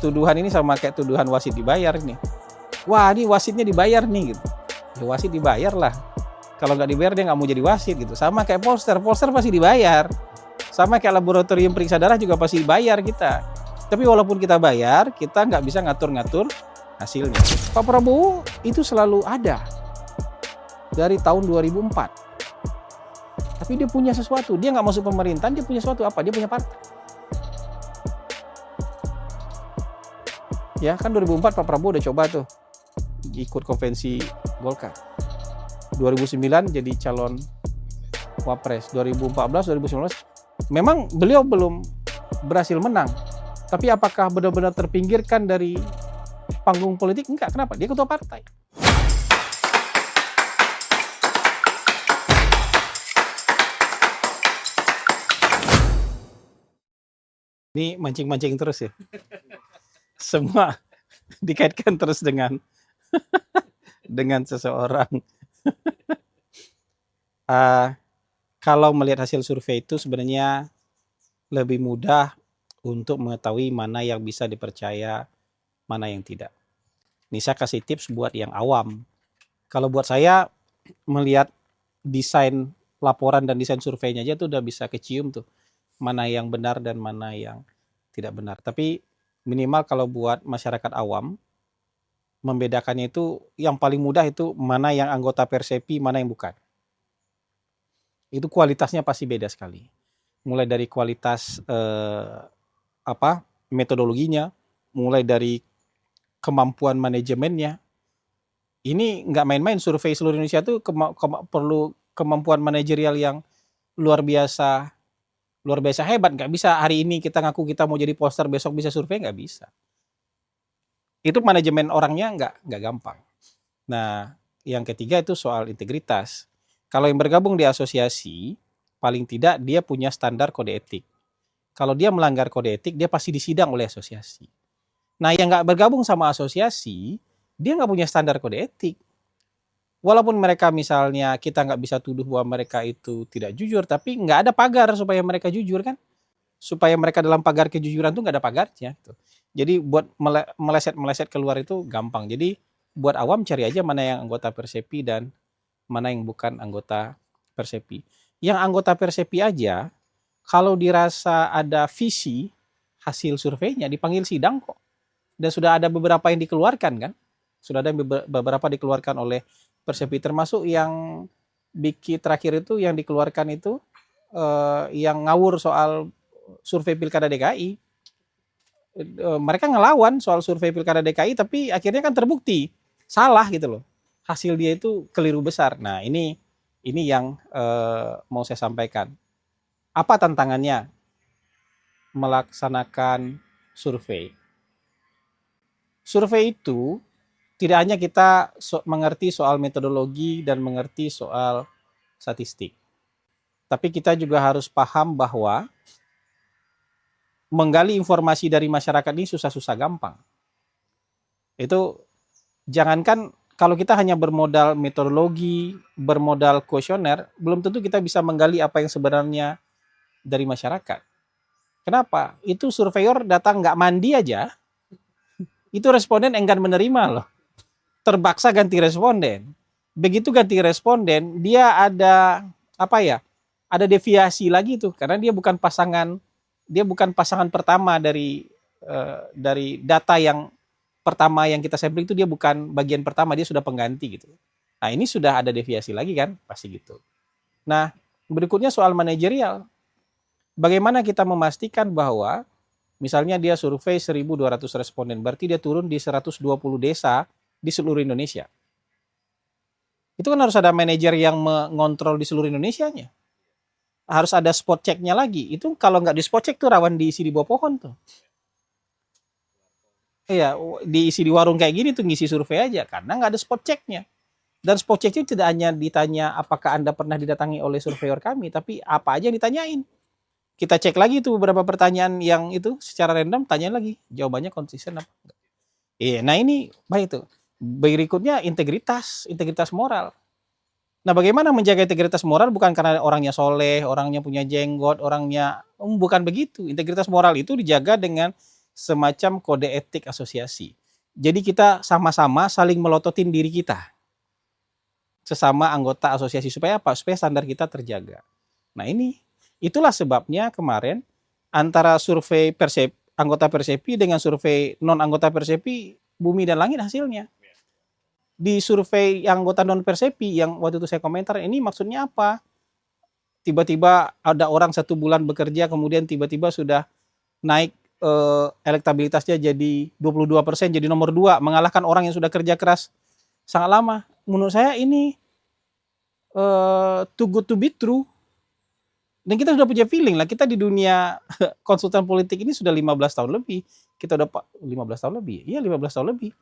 tuduhan ini sama kayak tuduhan wasit dibayar nih. Wah, ini wasitnya dibayar nih gitu. Ya wasit dibayar lah. Kalau nggak dibayar dia nggak mau jadi wasit gitu. Sama kayak polster pasti dibayar. Sama kayak laboratorium periksa darah juga pasti dibayar kita. Tapi walaupun kita bayar, kita nggak bisa ngatur-ngatur hasilnya. Pak Prabowo itu selalu ada dari tahun 2004. Tapi dia punya sesuatu. Dia nggak masuk pemerintahan, dia punya sesuatu apa? Dia punya partai. Ya kan 2004 Pak Prabowo udah coba tuh ikut konvensi Golkar. 2009 jadi calon wapres. 2014, 2019 memang beliau belum berhasil menang. Tapi apakah benar-benar terpinggirkan dari panggung politik? Enggak. Kenapa? Dia ketua partai. Ini mancing-mancing terus ya. Semua dikaitkan terus dengan seseorang. Kalau melihat hasil survei itu sebenarnya lebih mudah untuk mengetahui mana yang bisa dipercaya, mana yang tidak. Ini saya kasih tips buat yang awam. Kalau buat saya melihat desain laporan dan desain surveinya aja tuh udah bisa kecium tuh mana yang benar dan mana yang tidak benar. Tapi minimal kalau buat masyarakat awam, membedakannya itu yang paling mudah itu mana yang anggota Persepi, mana yang bukan. Itu kualitasnya pasti beda sekali. Mulai dari kualitas metodologinya, mulai dari kemampuan manajemennya. Ini nggak main-main, survei seluruh Indonesia itu perlu kemampuan manajerial yang luar biasa hebat. Nggak bisa hari ini kita ngaku kita mau jadi poster, besok bisa survei, nggak bisa. Itu manajemen orangnya nggak gampang. Nah, yang ketiga itu soal integritas. Kalau yang bergabung di asosiasi, paling tidak dia punya standar kode etik. Kalau dia melanggar kode etik, dia pasti disidang oleh asosiasi. Nah, yang nggak bergabung sama asosiasi, dia nggak punya standar kode etik. Walaupun mereka misalnya kita nggak bisa tuduh bahwa mereka itu tidak jujur, tapi nggak ada pagar supaya mereka jujur kan? Supaya mereka dalam pagar kejujuran tuh nggak ada pagarnya. Gitu. Jadi buat meleset keluar itu gampang. Jadi buat awam cari aja mana yang anggota Persepi dan mana yang bukan anggota Persepi. Yang anggota Persepi aja, kalau dirasa ada visi hasil surveinya dipanggil sidang kok. Dan sudah ada beberapa yang dikeluarkan kan? Sudah ada beberapa dikeluarkan oleh Persepi, termasuk yang Biki terakhir itu yang dikeluarkan itu yang ngawur soal survei Pilkada DKI. Mereka ngelawan soal survei Pilkada DKI, tapi akhirnya kan terbukti salah gitu loh. Hasil dia itu keliru besar. Nah ini yang mau saya sampaikan. Apa tantangannya melaksanakan survei? Survei itu tidak hanya kita mengerti soal metodologi dan mengerti soal statistik. Tapi kita juga harus paham bahwa menggali informasi dari masyarakat ini susah-susah gampang. Itu jangankan kalau kita hanya bermodal metodologi, bermodal kuesioner, belum tentu kita bisa menggali apa yang sebenarnya dari masyarakat. Kenapa? Itu surveyor datang nggak mandi aja, itu responden enggan menerima loh. Terpaksa ganti responden. Begitu ganti responden, dia ada ada deviasi lagi tuh karena dia bukan pasangan pertama dari data yang pertama yang kita sampling itu, dia bukan bagian pertama, dia sudah pengganti gitu. Nah, ini sudah ada deviasi lagi kan? Pasti gitu. Nah, berikutnya soal manajerial. Bagaimana kita memastikan bahwa misalnya dia survei 1.200 responden, berarti dia turun di 120 desa di seluruh Indonesia. Itu kan harus ada manajer yang mengontrol di seluruh Indonesianya. Harus ada spot check-nya lagi. Itu kalau nggak di spot check tuh rawan diisi di bawah pohon tuh. Iya, diisi di warung kayak gini tuh ngisi survei aja karena nggak ada spot check-nya. Dan spot check itu tidak hanya ditanya apakah Anda pernah didatangi oleh surveyor kami, tapi apa aja yang ditanyain. Kita cek lagi tuh beberapa pertanyaan yang itu secara random, tanya lagi, jawabannya konsisten apa enggak. Iya, nah ini baik tuh. Berikutnya integritas moral. Nah, bagaimana menjaga integritas moral bukan karena orangnya soleh, orangnya punya jenggot, orangnya bukan begitu. Integritas moral itu dijaga dengan semacam kode etik asosiasi. Jadi kita sama-sama saling melototin diri kita, sesama anggota asosiasi, supaya apa? Supaya standar kita terjaga. Nah itulah sebabnya kemarin antara survei anggota Persepi dengan survei non anggota Persepi, bumi dan langit hasilnya. Di survei yang anggota non Persepi yang waktu itu saya komentar, ini maksudnya apa? Tiba-tiba ada orang 1 bulan bekerja, kemudian tiba-tiba sudah naik elektabilitasnya jadi 22%, jadi nomor 2, mengalahkan orang yang sudah kerja keras sangat lama. Menurut saya ini too good to be true. Dan kita sudah punya feeling lah, kita di dunia konsultan politik ini sudah 15 tahun lebih. Kita udah 15 tahun lebih. Iya, 15 tahun lebih.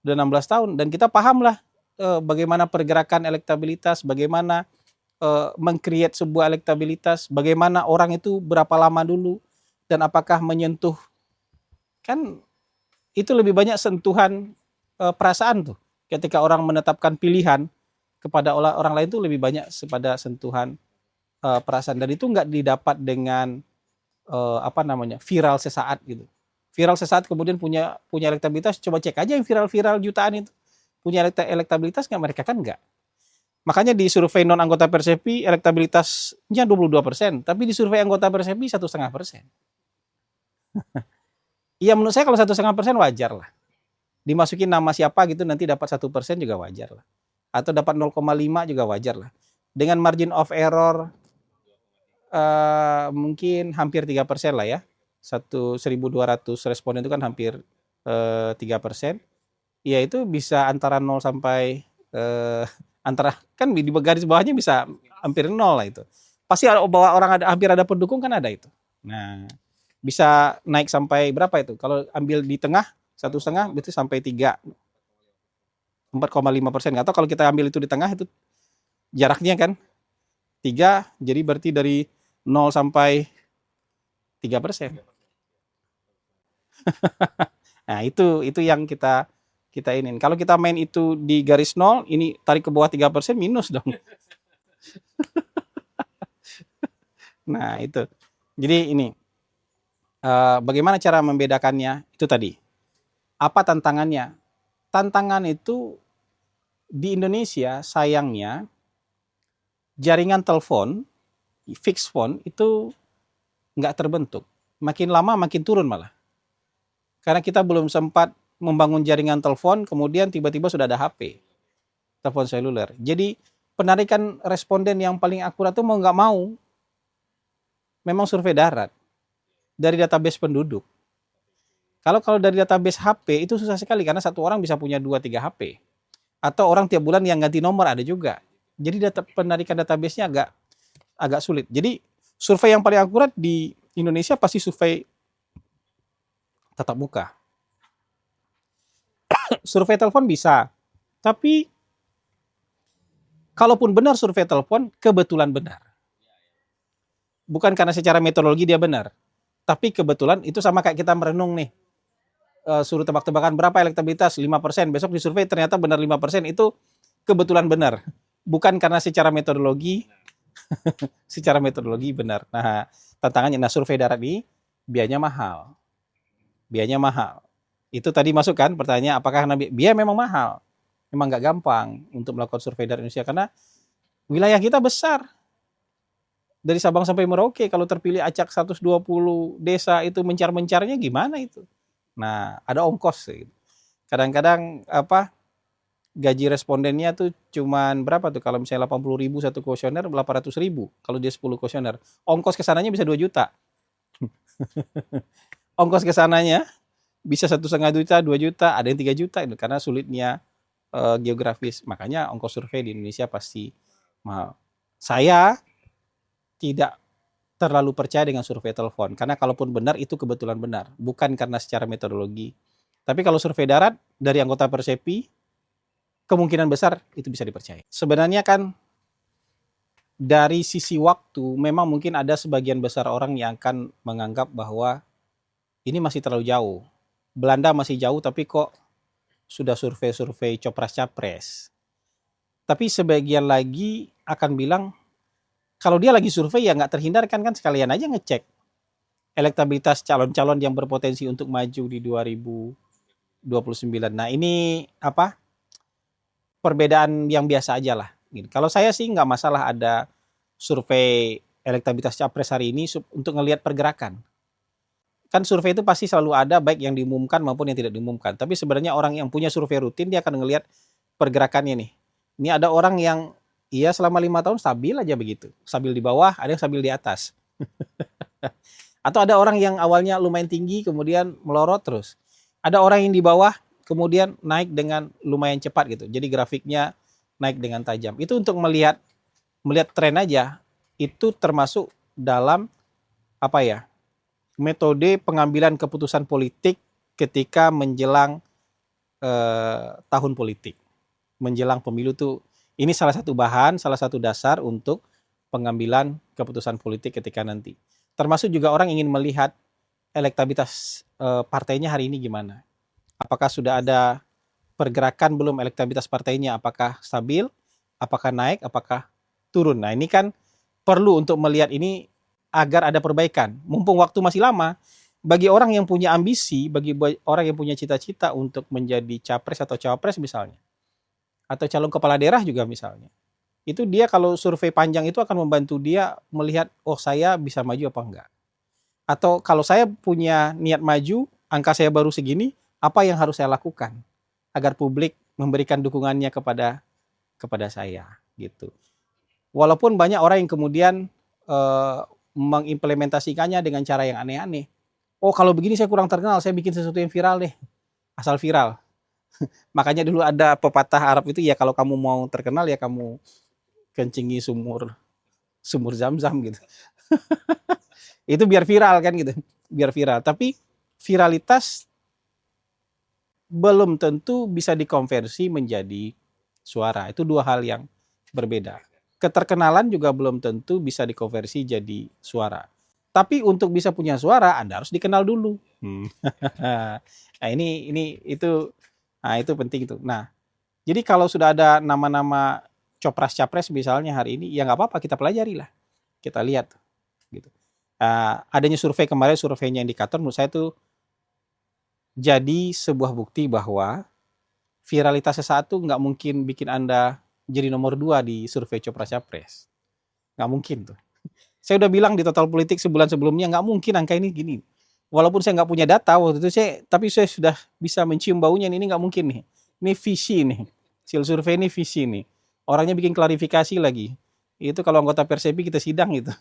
Udah 16 tahun, dan kita paham lah bagaimana pergerakan elektabilitas, bagaimana meng-create sebuah elektabilitas, bagaimana orang itu berapa lama dulu, dan apakah menyentuh, kan itu lebih banyak sentuhan perasaan tuh. Ketika orang menetapkan pilihan kepada orang lain itu lebih banyak pada sentuhan perasaan, dan itu nggak didapat dengan viral sesaat gitu. Viral sesaat kemudian punya elektabilitas, coba cek aja yang viral jutaan itu. Punya elektabilitas nggak mereka? Kan nggak. Makanya di survei non anggota Persepi elektabilitasnya 22%, tapi di survei anggota Persepi 1,5%. Iya, menurut saya kalau 1,5% wajar lah. Dimasukin nama siapa gitu nanti dapat 1% juga wajar lah. Atau dapat 0,5 juga wajar lah. Dengan margin of error mungkin hampir 3% lah ya. 1.200 responden itu kan hampir 3%. Ya itu bisa antara 0 sampai antara, kan di garis bawahnya bisa hampir 0 lah itu. Pasti bahwa orang hampir ada pendukung kan ada itu. Nah, bisa naik sampai berapa itu? Kalau ambil di tengah 1,5 itu sampai 4,5%. Atau kalau kita ambil itu di tengah, itu jaraknya kan 3, jadi berarti dari 0 sampai 3%. Nah itu yang kita ingin. Kalau kita main itu di garis 0, ini tarik ke bawah 3%, minus dong. Nah itu. Jadi ini bagaimana cara membedakannya? Itu tadi. Apa tantangannya? Tantangan itu di Indonesia sayangnya jaringan telepon, fixed phone itu nggak terbentuk. Makin lama makin turun malah. Karena kita belum sempat membangun jaringan telepon, kemudian tiba-tiba sudah ada HP, telepon seluler. Jadi penarikan responden yang paling akurat itu mau nggak mau, memang survei darat dari database penduduk. Kalau dari database HP itu susah sekali, karena satu orang bisa punya 2-3 HP. Atau orang tiap bulan yang ganti nomor ada juga. Jadi penarikan database-nya agak sulit. Jadi survei yang paling akurat di Indonesia pasti survei tatap muka. Survei telepon bisa, tapi kalaupun benar survei telepon, kebetulan benar. Bukan karena secara metodologi dia benar, tapi kebetulan itu sama kayak kita merenung nih. Suruh tebak-tebakan berapa elektabilitas, 5%, besok di survei ternyata benar 5%, itu kebetulan benar. Bukan karena secara metodologi, secara metodologi benar. Nah, tantangannya, survei darat ini biayanya mahal. Itu tadi masuk kan pertanyaan, apakah biaya memang mahal? Memang nggak gampang untuk melakukan survei darat Indonesia, karena wilayah kita besar. Dari Sabang sampai Merauke, kalau terpilih acak 120 desa itu mencar-mencarnya gimana itu? Nah, ada ongkos gitu. Kadang-kadang gaji respondennya tuh cuman berapa tuh, kalau misalnya 80.000 satu kuesioner, 800.000 kalau dia 10 kuesioner. Ongkos kesananya bisa 2 juta. Ongkos kesananya bisa 1,5 juta, 2 juta, ada yang 3 juta itu karena sulitnya geografis. Makanya ongkos survei di Indonesia pasti mahal. Saya tidak terlalu percaya dengan survei telepon, karena kalaupun benar itu kebetulan benar, bukan karena secara metodologi. Tapi kalau survei darat dari anggota Persepi, kemungkinan besar itu bisa dipercaya. Sebenarnya kan dari sisi waktu memang mungkin ada sebagian besar orang yang akan menganggap bahwa ini masih terlalu jauh. Belanda masih jauh, tapi kok sudah survei-survei copras-capres. Tapi sebagian lagi akan bilang, kalau dia lagi survei ya nggak terhindarkan kan, sekalian aja ngecek elektabilitas calon-calon yang berpotensi untuk maju di 2029. Nah ini apa perbedaan yang biasa aja lah. Gitu. Kalau saya sih nggak masalah ada survei elektabilitas capres hari ini untuk ngelihat pergerakan. Kan survei itu pasti selalu ada baik yang diumumkan maupun yang tidak diumumkan. Tapi sebenarnya orang yang punya survei rutin dia akan ngelihat pergerakannya nih. Ini ada orang yang iya selama 5 tahun stabil aja begitu. Stabil di bawah, ada yang stabil di atas. Atau ada orang yang awalnya lumayan tinggi kemudian melorot terus. Ada orang yang di bawah kemudian naik dengan lumayan cepat gitu. Jadi grafiknya naik dengan tajam. Itu untuk melihat tren aja. Itu termasuk dalam apa ya? Metode pengambilan keputusan politik ketika menjelang tahun politik. Menjelang pemilu tuh ini salah satu bahan, salah satu dasar untuk pengambilan keputusan politik ketika nanti. Termasuk juga orang ingin melihat elektabilitas partainya hari ini gimana. Apakah sudah ada pergerakan belum elektabilitas partainya, apakah stabil, apakah naik, apakah turun. Nah ini kan perlu untuk melihat ini agar ada perbaikan. Mumpung waktu masih lama, bagi orang yang punya ambisi, bagi orang yang punya cita-cita untuk menjadi capres atau cawapres misalnya, atau calon kepala daerah juga misalnya, itu dia kalau survei panjang itu akan membantu dia melihat, oh saya bisa maju apa enggak. Atau kalau saya punya niat maju, angka saya baru segini, apa yang harus saya lakukan agar publik memberikan dukungannya kepada saya gitu. Walaupun banyak orang yang kemudian mengimplementasikannya dengan cara yang aneh-aneh. Oh kalau begini saya kurang terkenal, saya bikin sesuatu yang viral deh. Asal viral. Makanya dulu ada pepatah Arab itu, ya kalau kamu mau terkenal ya kamu kencingi sumur Zam-Zam gitu. Itu biar viral kan gitu. Biar viral. Tapi viralitas belum tentu bisa dikonversi menjadi suara. Itu dua hal yang berbeda. Keterkenalan juga belum tentu bisa dikonversi jadi suara. Tapi untuk bisa punya suara, Anda harus dikenal dulu. Nah, itu penting itu. Nah, jadi kalau sudah ada nama-nama copras-capres misalnya hari ini, ya nggak apa-apa, kita pelajari lah. Kita lihat. Gitu. Adanya survei kemarin, surveinya indikator, menurut saya itu jadi sebuah bukti bahwa viralitas sesuatu nggak mungkin bikin Anda jadi nomor 2 di survei copras-capres. Nggak mungkin tuh. Saya udah bilang di Total Politik sebulan sebelumnya, nggak mungkin angka ini gini. Walaupun saya nggak punya data waktu itu, tapi saya sudah bisa mencium baunya, ini nggak mungkin nih. Ini visi nih. Hasil survei ini visi nih. Orangnya bikin klarifikasi lagi. Itu kalau anggota Persepi kita sidang gitu.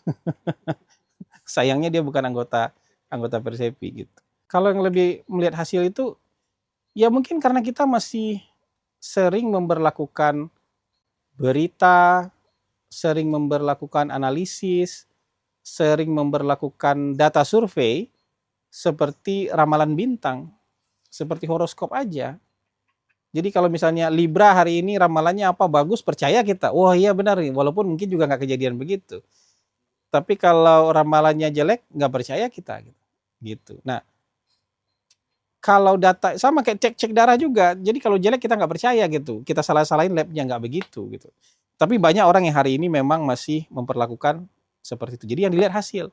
Sayangnya dia bukan anggota Persepi gitu. Kalau yang lebih melihat hasil itu, ya mungkin karena kita masih sering memberlakukan berita, sering memberlakukan analisis, sering memberlakukan data survei seperti ramalan bintang, seperti horoskop aja. Jadi kalau misalnya Libra hari ini ramalannya apa bagus, percaya kita. Wah iya benar nih, walaupun mungkin juga nggak kejadian begitu. Tapi kalau ramalannya jelek, nggak percaya kita. Gitu. Nah, kalau data sama kayak cek darah juga. Jadi kalau jelek kita nggak percaya gitu. Kita salah-salahin labnya, nggak begitu gitu. Tapi banyak orang yang hari ini memang masih memperlakukan seperti itu. Jadi yang dilihat hasil.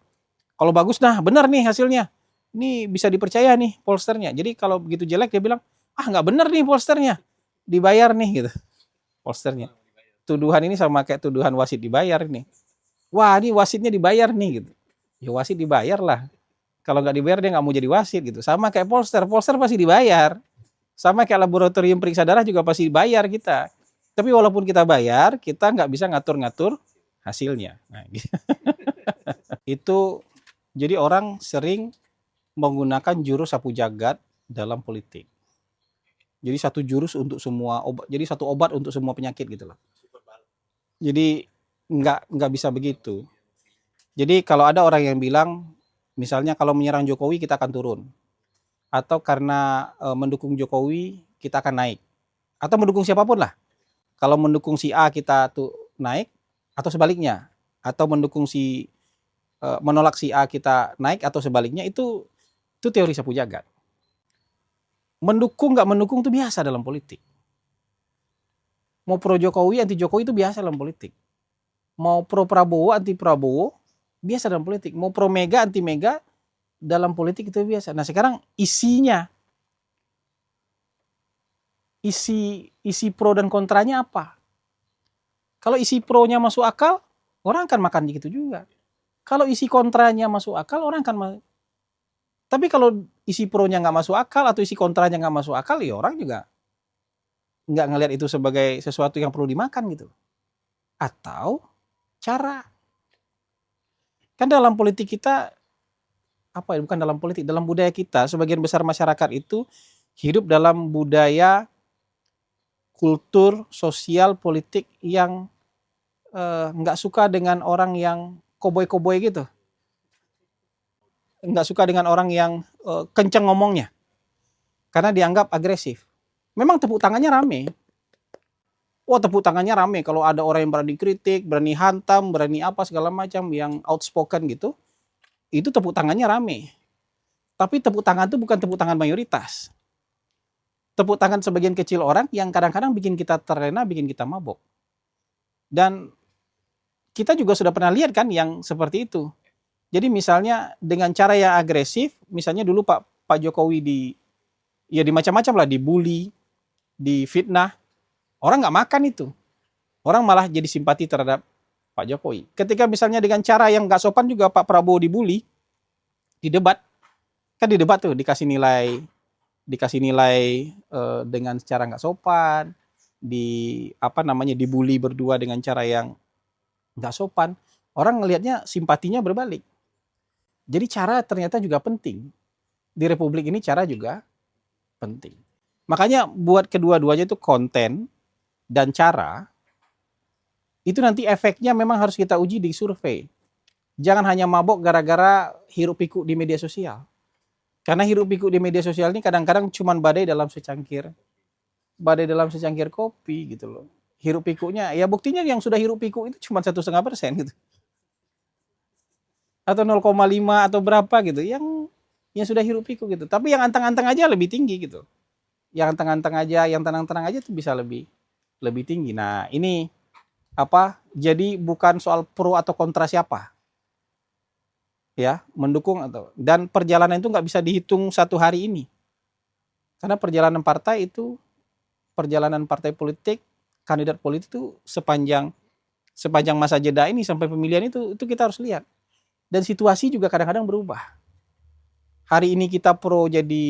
Kalau bagus, nah benar nih hasilnya. Ini bisa dipercaya nih polsternya. Jadi kalau begitu jelek dia bilang, nggak benar nih polsternya. Dibayar nih gitu. Polsternya. Tuduhan ini sama kayak tuduhan wasit dibayar nih. Wah ini wasitnya dibayar nih gitu. Ya wasit dibayar lah. Kalau nggak dibayar dia nggak mau jadi wasit gitu. Sama kayak polster pasti dibayar. Sama kayak laboratorium periksa darah juga pasti dibayar kita. Tapi walaupun kita bayar, kita nggak bisa ngatur-ngatur hasilnya. Nah, gitu. Itu jadi orang sering menggunakan jurus sapu jagat dalam politik. Jadi satu jurus untuk semua obat, jadi satu obat untuk semua penyakit gitu loh. Jadi nggak bisa begitu. Jadi kalau ada orang yang bilang, misalnya kalau menyerang Jokowi kita akan turun, atau karena mendukung Jokowi kita akan naik, atau mendukung siapapun lah. Kalau mendukung si A kita tuh naik, atau sebaliknya, atau mendukung menolak si A kita naik atau sebaliknya, itu teori sapu jagat. Mendukung nggak mendukung itu biasa dalam politik. Mau pro Jokowi anti Jokowi itu biasa dalam politik. Mau pro Prabowo anti Prabowo biasa dalam politik. Mau pro Mega anti Mega dalam politik itu biasa. Nah sekarang isinya, isi pro dan kontranya apa? Kalau isi pro-nya masuk akal, orang akan makan gitu juga. Kalau isi kontranya masuk akal, orang akan. Tapi kalau isi pro-nya nggak masuk akal atau isi kontranya nggak masuk akal, ya orang juga nggak ngelihat itu sebagai sesuatu yang perlu dimakan gitu. Atau cara. Kan dalam politik kita, bukan dalam politik, dalam budaya kita, sebagian besar masyarakat itu hidup dalam budaya kultur, sosial, politik yang nggak suka dengan orang yang koboi-koboi gitu. Nggak suka dengan orang yang kenceng ngomongnya. Karena dianggap agresif. Memang tepuk tangannya rame. Wah tepuk tangannya rame kalau ada orang yang berani kritik, berani hantam, berani apa segala macam yang outspoken gitu. Itu tepuk tangannya rame. Tapi tepuk tangan itu bukan tepuk tangan mayoritas. Tepuk tangan sebagian kecil orang yang kadang-kadang bikin kita terlena, bikin kita mabok. Dan kita juga sudah pernah lihat kan yang seperti itu. Jadi misalnya dengan cara yang agresif, misalnya dulu Pak Jokowi di macam-macam lah, dibully, difitnah, orang nggak makan itu. Orang malah jadi simpati terhadap Pak Jokowi. Ketika misalnya dengan cara yang nggak sopan juga Pak Prabowo dibully, di debat, kan di debat tuh dikasih nilai dengan cara nggak sopan, dibully berdua dengan cara yang nggak sopan, orang ngelihatnya simpatinya berbalik. Jadi cara ternyata juga penting. Di Republik ini cara juga penting. Makanya buat kedua-duanya itu konten dan cara, itu nanti efeknya memang harus kita uji di survei. Jangan hanya mabok gara-gara hiruk pikuk di media sosial. Karena hiruk pikuk di media sosial ini kadang-kadang cuman badai dalam secangkir kopi gitu loh. Hiruk pikuknya, ya buktinya yang sudah hiruk pikuk itu cuma 1,5% gitu. Atau 0,5 atau berapa gitu, yang sudah hiruk pikuk gitu. Tapi yang antang-antang aja lebih tinggi gitu. Yang antang-antang aja, yang tenang-tenang aja itu bisa lebih tinggi. Nah ini jadi bukan soal pro atau kontra siapa, ya mendukung atau, dan perjalanan itu nggak bisa dihitung satu hari ini. Karena perjalanan partai politik, kandidat politik itu sepanjang masa jeda ini sampai pemilihan itu kita harus lihat. Dan situasi juga kadang-kadang berubah. Hari ini kita pro jadi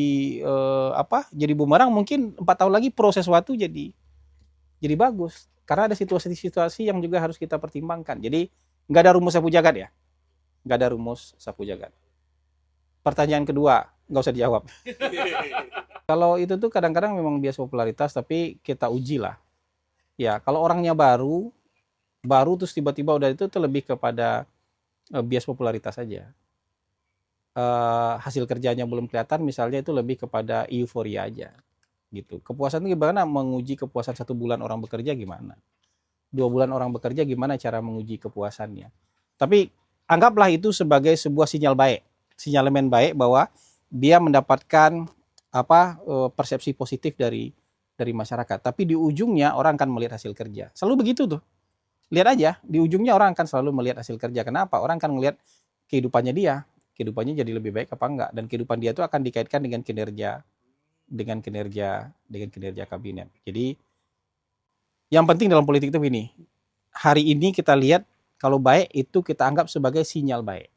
jadi bumerang, mungkin 4 tahun lagi pro sesuatu jadi bagus. Karena ada situasi-situasi yang juga harus kita pertimbangkan. Jadi nggak ada rumus sapu jagat ya. Nggak ada rumus sapu jagat. Pertanyaan kedua, nggak usah dijawab. Kalau itu tuh kadang-kadang memang bias popularitas, tapi kita uji lah. Ya, kalau orangnya baru terus tiba-tiba udah itu lebih kepada bias popularitas saja. Hasil kerjanya belum kelihatan, misalnya itu lebih kepada euforia aja. Gitu. Kepuasan itu gimana? Menguji kepuasan 1 bulan orang bekerja gimana? 2 bulan orang bekerja gimana cara menguji kepuasannya? Tapi anggaplah itu sebagai sebuah sinyalemen baik bahwa dia mendapatkan persepsi positif dari masyarakat. Tapi di ujungnya orang akan melihat hasil kerja. Selalu begitu tuh. Lihat aja, di ujungnya orang akan selalu melihat hasil kerja. Kenapa? Orang akan melihat kehidupannya dia. Kehidupannya jadi lebih baik apa enggak. Dan kehidupan dia itu akan dikaitkan dengan kinerja kabinet. Jadi yang penting dalam politik itu begini. Hari ini kita lihat kalau baik itu kita anggap sebagai sinyal baik.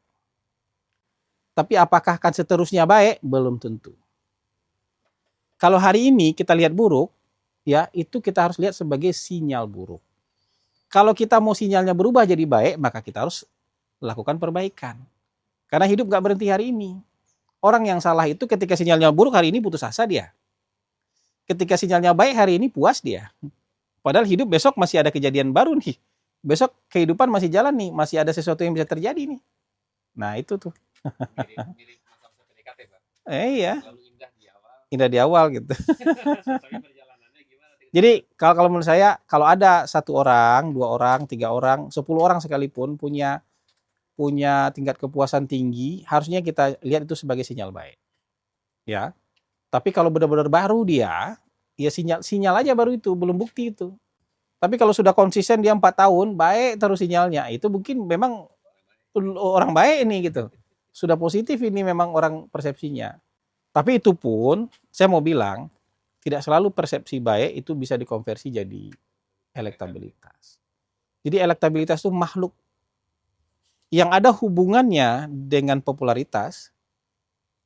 Tapi apakah akan seterusnya baik? Belum tentu. Kalau hari ini kita lihat buruk, ya itu kita harus lihat sebagai sinyal buruk. Kalau kita mau sinyalnya berubah jadi baik, maka kita harus lakukan perbaikan. Karena hidup gak berhenti hari ini. Orang yang salah itu ketika sinyalnya buruk hari ini putus asa dia. Ketika sinyalnya baik hari ini puas dia. Padahal hidup besok masih ada kejadian baru nih. Besok kehidupan masih jalan nih, masih ada sesuatu yang bisa terjadi nih. Nah itu tuh. Mirip masa-masa PDKT, Pak. Iya. Lalu indah di awal gitu. Jadi kalau menurut saya, kalau ada 1 orang, 2 orang, 3 orang, 10 orang sekalipun punya tingkat kepuasan tinggi, harusnya kita lihat itu sebagai sinyal baik. Ya. Tapi kalau benar-benar baru dia, ya sinyal aja baru itu, belum bukti itu. Tapi kalau sudah konsisten dia 4 tahun, baik terus sinyalnya, itu mungkin memang orang baik ini gitu. sudah positif ini memang orang persepsinya. Tapi itu pun saya mau bilang tidak selalu persepsi baik itu bisa dikonversi jadi elektabilitas. Jadi elektabilitas itu makhluk yang ada hubungannya dengan popularitas,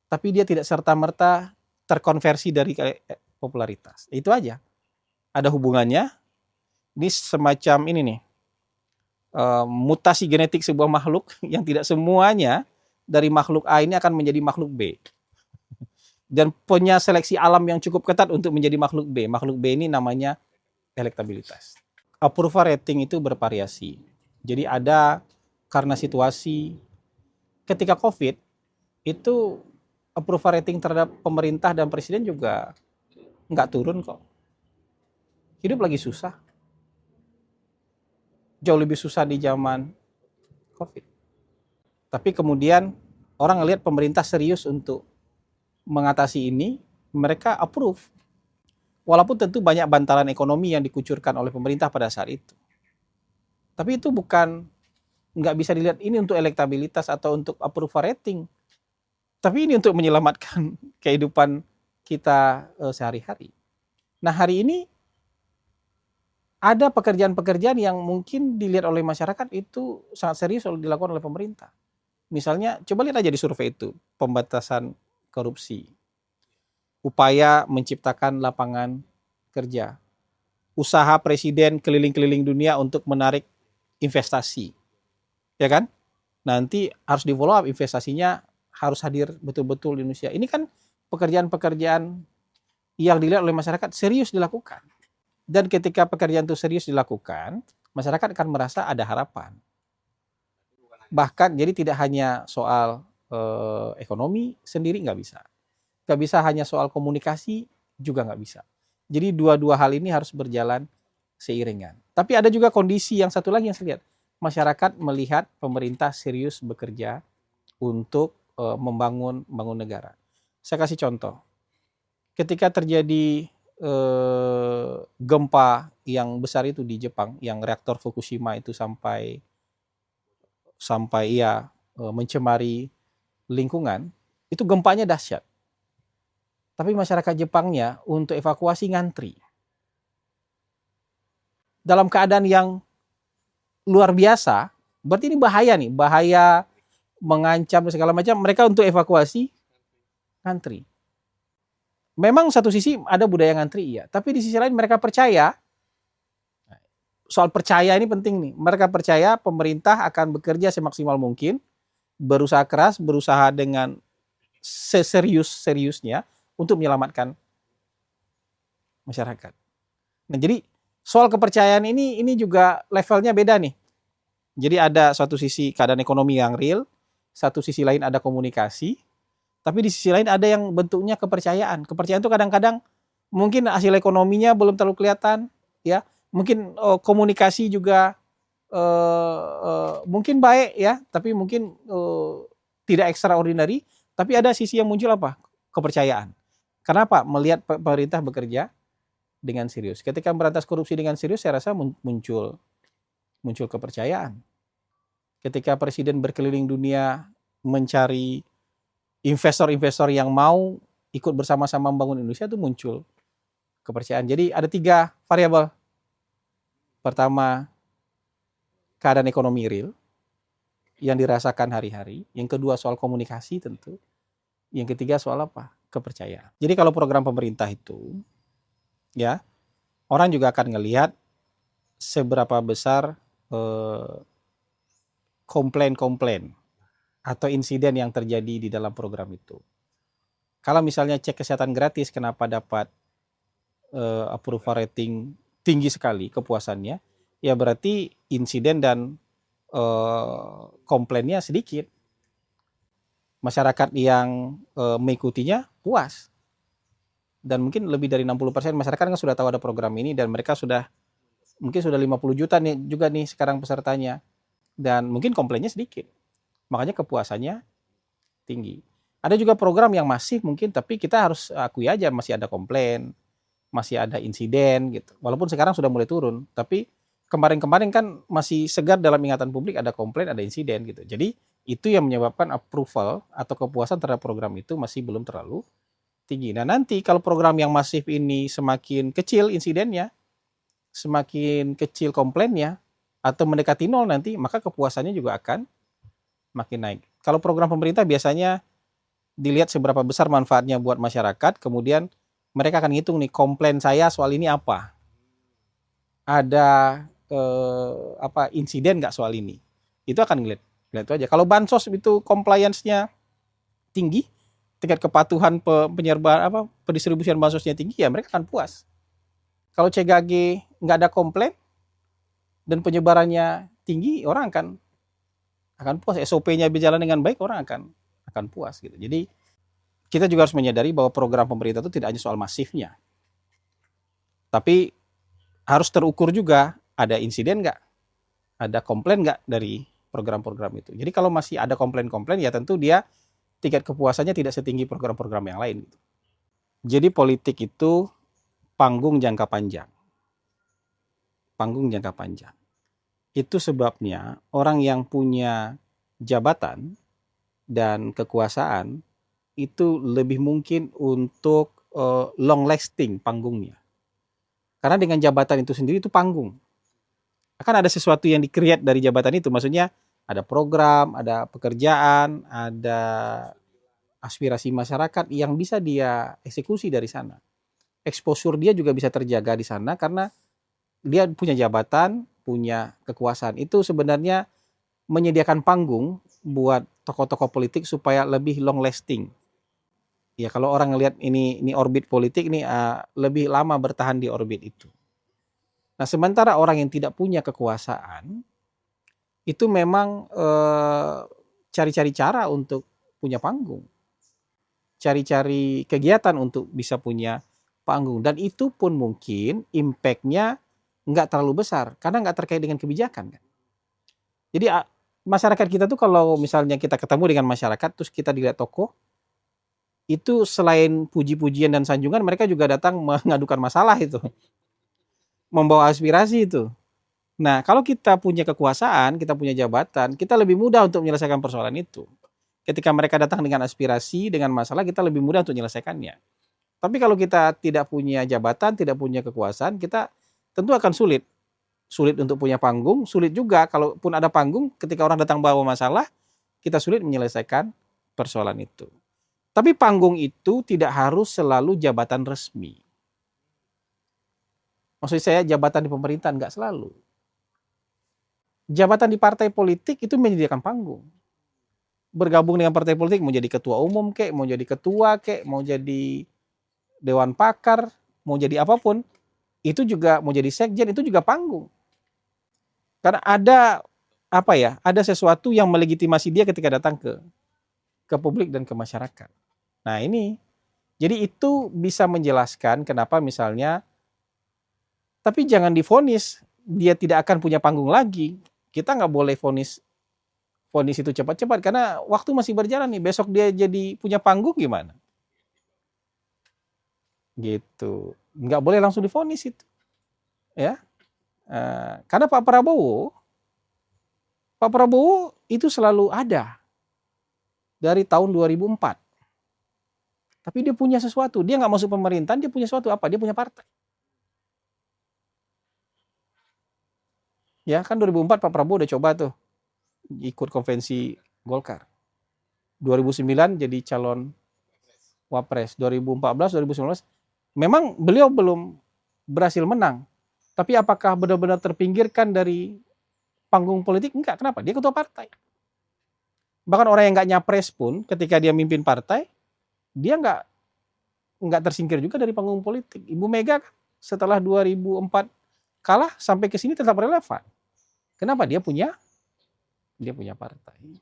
tapi dia tidak serta-merta terkonversi dari popularitas. Itu aja. Ada hubungannya. Ini semacam ini nih, mutasi genetik sebuah makhluk yang tidak semuanya dari makhluk A ini akan menjadi makhluk B. Dan punya seleksi alam yang cukup ketat untuk menjadi makhluk B. Makhluk B ini namanya elektabilitas. Approval rating itu bervariasi. Jadi ada karena situasi ketika COVID itu approval rating terhadap pemerintah dan presiden juga nggak turun kok. Hidup lagi susah. Jauh lebih susah di zaman COVID. Tapi kemudian orang ngelihat pemerintah serius untuk mengatasi ini, mereka approve. Walaupun tentu banyak bantalan ekonomi yang dikucurkan oleh pemerintah pada saat itu. Tapi itu nggak bisa dilihat ini untuk elektabilitas atau untuk approval rating. Tapi ini untuk menyelamatkan kehidupan kita sehari-hari. Nah hari ini ada pekerjaan-pekerjaan yang mungkin dilihat oleh masyarakat itu sangat serius dilakukan oleh pemerintah. Misalnya, coba lihat aja di survei itu, pembatasan korupsi, upaya menciptakan lapangan kerja, usaha presiden keliling-keliling dunia untuk menarik investasi, ya kan? Nanti harus di follow up investasinya harus hadir betul-betul di Indonesia. Ini kan pekerjaan-pekerjaan yang dilihat oleh masyarakat serius dilakukan. Dan ketika pekerjaan itu serius dilakukan, masyarakat akan merasa ada harapan. Bahkan jadi tidak hanya soal ekonomi sendiri nggak bisa. Nggak bisa hanya soal komunikasi juga nggak bisa. Jadi dua-dua hal ini harus berjalan seiringan. Tapi ada juga kondisi yang satu lagi yang saya lihat. Masyarakat melihat pemerintah serius bekerja untuk membangun negara. Saya kasih contoh. Ketika terjadi gempa yang besar itu di Jepang, yang reaktor Fukushima itu sampai mencemari lingkungan, itu gempanya dahsyat. Tapi masyarakat Jepangnya untuk evakuasi ngantri. Dalam keadaan yang luar biasa, berarti ini bahaya nih, bahaya mengancam segala macam, mereka untuk evakuasi ngantri. Memang satu sisi ada budaya ngantri iya, tapi di sisi lain mereka percaya, soal percaya ini penting nih, mereka percaya pemerintah akan bekerja semaksimal mungkin, berusaha keras, berusaha dengan seserius-seriusnya untuk menyelamatkan masyarakat. Nah jadi soal kepercayaan ini juga levelnya beda nih. Jadi ada satu sisi keadaan ekonomi yang real, satu sisi lain ada komunikasi, tapi di sisi lain ada yang bentuknya kepercayaan. Kepercayaan itu kadang-kadang mungkin hasil ekonominya belum terlalu kelihatan, ya. Mungkin komunikasi juga mungkin baik ya, tapi mungkin tidak extraordinary. Tapi ada sisi yang muncul apa? Kepercayaan. Kenapa? Melihat pemerintah bekerja dengan serius. Ketika berantas korupsi dengan serius, saya rasa muncul kepercayaan. Ketika presiden berkeliling dunia mencari investor-investor yang mau ikut bersama-sama membangun Indonesia, itu muncul kepercayaan. Jadi ada 3 variabel. Pertama, keadaan ekonomi real yang dirasakan hari-hari. Yang kedua soal komunikasi tentu. Yang ketiga soal apa? Kepercayaan. Jadi kalau program pemerintah itu, ya orang juga akan ngelihat seberapa besar komplain atau insiden yang terjadi di dalam program itu. Kalau misalnya cek kesehatan gratis, kenapa dapat approval rating tinggi sekali kepuasannya, ya berarti insiden dan komplainnya sedikit. Masyarakat yang mengikutinya puas. Dan mungkin lebih dari 60% masyarakat kan sudah tahu ada program ini dan mereka mungkin sudah 50 juta nih juga nih sekarang pesertanya. Dan mungkin komplainnya sedikit. Makanya kepuasannya tinggi. Ada juga program yang masif mungkin, tapi kita harus akui aja masih ada komplain, masih ada insiden gitu. Walaupun sekarang sudah mulai turun, tapi kemarin-kemarin kan masih segar dalam ingatan publik, ada komplain, ada insiden gitu. Jadi Itu yang menyebabkan approval atau kepuasan terhadap program itu masih belum terlalu tinggi. Nah, nanti kalau program yang masif ini semakin kecil insidennya, semakin kecil komplainnya, atau mendekati nol nanti, maka kepuasannya juga akan makin naik. Kalau program pemerintah biasanya dilihat seberapa besar manfaatnya buat masyarakat, kemudian mereka akan ngitung nih, komplain saya soal ini apa. Ada insiden nggak soal ini. Itu akan ngeliat itu aja. Kalau bansos itu compliance-nya tinggi, tingkat kepatuhan pendistribusian bansosnya tinggi, ya mereka akan puas. Kalau CGG nggak ada komplain dan penyebarannya tinggi, orang akan puas. SOP-nya berjalan dengan baik, orang akan puas gitu. Jadi kita juga harus menyadari bahwa program pemerintah itu tidak hanya soal masifnya, tapi harus terukur juga, ada insiden nggak, ada komplain nggak dari program-program itu. Jadi kalau masih ada komplain-komplain, ya tentu dia tingkat kepuasannya tidak setinggi program-program yang lain. Jadi politik itu panggung jangka panjang. Panggung jangka panjang. Itu sebabnya orang yang punya jabatan dan kekuasaan itu lebih mungkin untuk long lasting panggungnya. Karena dengan jabatan itu sendiri itu panggung. Akan ada sesuatu yang di-create dari jabatan itu, maksudnya ada program, ada pekerjaan, ada aspirasi masyarakat yang bisa dia eksekusi dari sana. Exposure dia juga bisa terjaga di sana karena dia punya jabatan, punya kekuasaan. Itu sebenarnya menyediakan panggung buat tokoh-tokoh politik supaya lebih long lasting. Ya kalau orang ngelihat ini orbit politik ini lebih lama bertahan di orbit itu. Nah, sementara orang yang tidak punya kekuasaan itu memang cari-cari cara untuk punya panggung. Cari-cari kegiatan untuk bisa punya panggung. Dan itu pun mungkin impact-nya nggak terlalu besar karena nggak terkait dengan kebijakan kan. Jadi masyarakat kita tuh kalau misalnya kita ketemu dengan masyarakat terus kita dilihat tokoh, itu selain puji-pujian dan sanjungan, mereka juga datang mengadukan masalah itu. Membawa aspirasi itu. Nah, kalau kita punya kekuasaan, kita punya jabatan, kita lebih mudah untuk menyelesaikan persoalan itu. Ketika mereka datang dengan aspirasi, dengan masalah, kita lebih mudah untuk menyelesaikannya. Tapi kalau kita tidak punya jabatan, tidak punya kekuasaan, kita tentu akan sulit. Sulit untuk punya panggung, sulit juga kalaupun ada panggung, ketika orang datang bawa masalah, kita sulit menyelesaikan persoalan itu. Tapi panggung itu tidak harus selalu jabatan resmi. Maksud saya jabatan di pemerintahan, nggak selalu. Jabatan di partai politik itu menyediakan panggung. Bergabung dengan partai politik, mau jadi ketua umum kek, mau jadi ketua kek, mau jadi dewan pakar, mau jadi apapun, itu juga mau jadi sekjen, itu juga panggung. Karena ada ada sesuatu yang melegitimasi dia ketika datang ke publik dan ke masyarakat. Nah ini, jadi itu bisa menjelaskan kenapa misalnya, tapi jangan divonis dia tidak akan punya panggung lagi. Kita nggak boleh vonis itu cepat-cepat karena waktu masih berjalan nih. Besok dia jadi punya panggung gimana? Gitu. Nggak boleh langsung divonis itu. Ya. Karena Pak Prabowo itu selalu ada dari tahun 2004. Tapi dia punya sesuatu. Dia nggak masuk pemerintahan, dia punya sesuatu apa? Dia punya partai. Ya kan 2004 Pak Prabowo udah coba tuh ikut konvensi Golkar. 2009 jadi calon Wapres. 2014, 2019 memang beliau belum berhasil menang. Tapi apakah benar-benar terpinggirkan dari panggung politik? Enggak. Kenapa? Dia ketua partai. Bahkan orang yang nggak nyapres pun ketika dia mimpin partai, dia nggak tersingkir juga dari panggung politik. Ibu Mega setelah 2004 kalah sampai ke sini tetap relevan. Kenapa? Dia punya partai.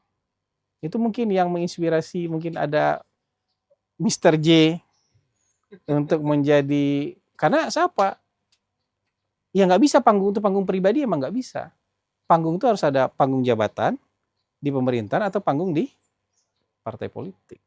Itu mungkin yang menginspirasi, mungkin ada Mr. J untuk menjadi, karena siapa? Ya nggak bisa panggung itu panggung pribadi, emang nggak bisa. Panggung itu harus ada panggung jabatan di pemerintahan atau panggung di partai politik.